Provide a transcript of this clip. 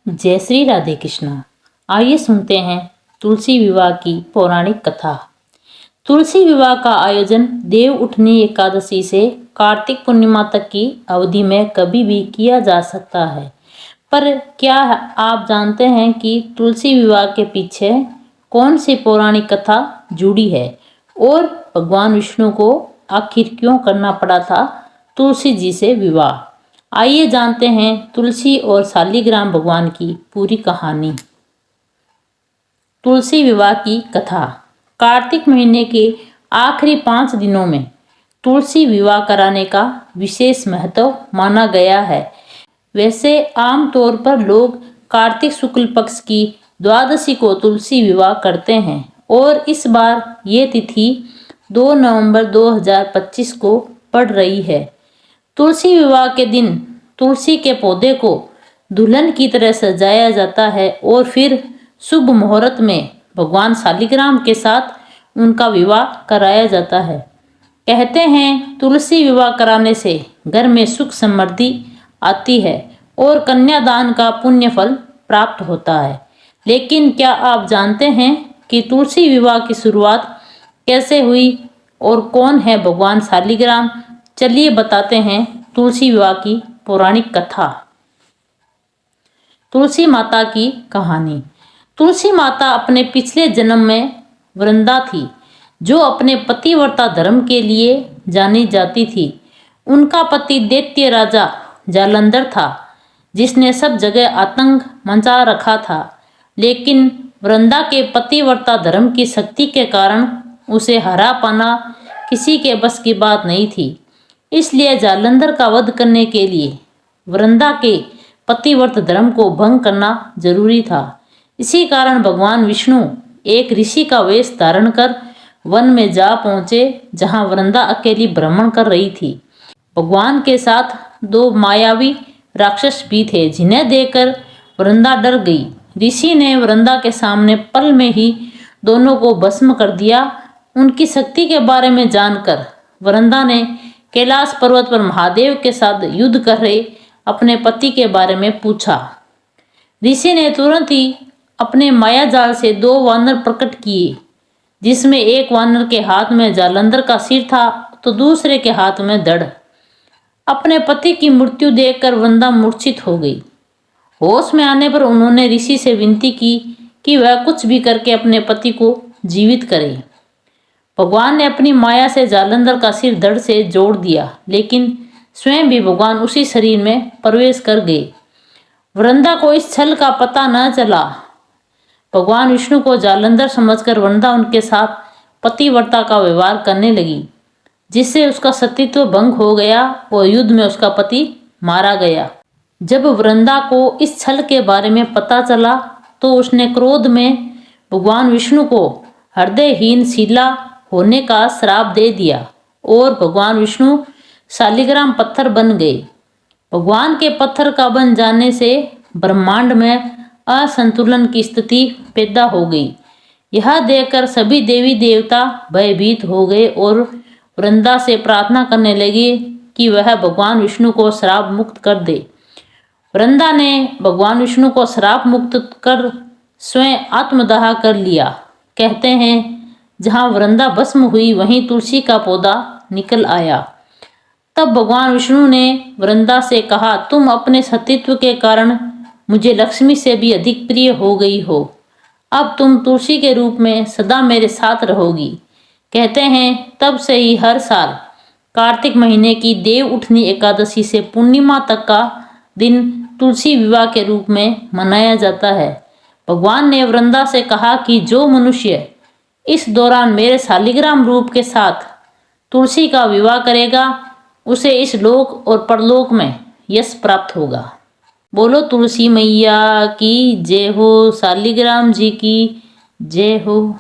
जय श्री राधे कृष्णा। आइए सुनते हैं तुलसी विवाह की पौराणिक कथा। तुलसी विवाह का आयोजन देव उठनी एकादशी से कार्तिक पूर्णिमा तक की अवधि में कभी भी किया जा सकता है। पर क्या आप जानते हैं कि तुलसी विवाह के पीछे कौन सी पौराणिक कथा जुड़ी है और भगवान विष्णु को आखिर क्यों करना पड़ा था तुलसी जी से विवाह। आइए जानते हैं तुलसी और शालिग्राम भगवान की पूरी कहानी। तुलसी विवाह की कथा। कार्तिक महीने के आखिरी 5 दिनों में तुलसी विवाह कराने का विशेष महत्व माना गया है। वैसे आमतौर पर लोग कार्तिक शुक्ल पक्ष की द्वादशी को तुलसी विवाह करते हैं और इस बार ये तिथि 2 नवंबर 2025 को पड़ रही है। तुलसी विवाह के दिन तुलसी के पौधे को दुल्हन की तरह सजाया जाता है और फिर शुभ मुहूर्त में भगवान शालिग्राम के साथ उनका विवाह कराया जाता है। कहते हैं तुलसी विवाह कराने से घर में सुख समृद्धि आती है और कन्यादान का पुण्य फल प्राप्त होता है। लेकिन क्या आप जानते हैं कि तुलसी विवाह की शुरुआत कैसे हुई और कौन है भगवान शालिग्राम? चलिए बताते हैं तुलसी विवाह की पौराणिक कथा। तुलसी माता की कहानी। तुलसी माता अपने पिछले जन्म में वृंदा थी, जो अपने पतिव्रता धर्म के लिए जानी जाती थी। उनका पति दैत्य राजा जालंधर था, जिसने सब जगह आतंक मचा रखा था। लेकिन वृंदा के पतिव्रता धर्म की शक्ति के कारण उसे हरा पाना किसी के बस की बात नहीं थी। इसलिए जालंधर का वध करने के लिए वृंदा के पतिव्रत धर्म को भंग करना जरूरी था। इसी कारण भगवान विष्णु एक ऋषि का वेश धारण कर वन में जा पहुंचे, जहां वृंदा अकेली भ्रमण कर रही थी। भगवान के साथ 2 मायावी राक्षस भी थे, जिन्हें देखकर वृंदा डर गई। ऋषि ने वृंदा के सामने पल में ही दोनों को भस्म कर दिया। उनकी शक्ति के बारे में जानकर वृंदा ने कैलाश पर्वत पर महादेव के साथ युद्ध कर रहे अपने पति के बारे में पूछा। ऋषि ने तुरंत ही अपने माया जाल से 2 वानर प्रकट किए, जिसमें एक वानर के हाथ में जालंधर का सिर था तो दूसरे के हाथ में धड़। अपने पति की मृत्यु देखकर वृंदा मूर्छित हो गई। होश में आने पर उन्होंने ऋषि से विनती की कि वह कुछ भी करके अपने पति को जीवित करे। भगवान ने अपनी माया से जालंधर का सिर धड़ से जोड़ दिया, लेकिन स्वयं भी भगवान उसी शरीर में प्रवेश कर गए। वृंदा को इस छल का पता न चला। भगवान विष्णु को जालंधर समझकर वृंदा उनके साथ पतिव्रता का व्यवहार करने लगी, जिससे उसका सतीत्व भंग हो गया और युद्ध में उसका पति मारा गया। जब वृंदा को इस छल के बारे में पता चला तो उसने क्रोध में भगवान विष्णु को हृदयहीन शिला होने का श्राप दे दिया और भगवान विष्णु शालिग्राम पत्थर बन गए। भगवान के पत्थर का बन जाने से ब्रह्मांड में असंतुलन की स्थिति पैदा हो गई। यह देखकर सभी देवी देवता भयभीत हो गए और वृंदा से प्रार्थना करने लगे कि वह भगवान विष्णु को श्राप मुक्त कर दे। वृंदा ने भगवान विष्णु को श्राप मुक्त कर स्वयं आत्मदाह कर लिया। कहते हैं जहाँ वृंदा भस्म हुई वहीं तुलसी का पौधा निकल आया। तब भगवान विष्णु ने वृंदा से कहा, तुम अपने सतीत्व के कारण मुझे लक्ष्मी से भी अधिक प्रिय हो गई हो। अब तुम तुलसी के रूप में सदा मेरे साथ रहोगी। कहते हैं तब से ही हर साल कार्तिक महीने की देव उठनी एकादशी से पूर्णिमा तक का दिन तुलसी विवाह के रूप में मनाया जाता है। भगवान ने वृंदा से कहा कि जो मनुष्य इस दौरान मेरे शालिग्राम रूप के साथ तुलसी का विवाह करेगा, उसे इस लोक और परलोक में यश प्राप्त होगा। बोलो तुलसी मैया की जय हो, शालिग्राम जी की जय हो।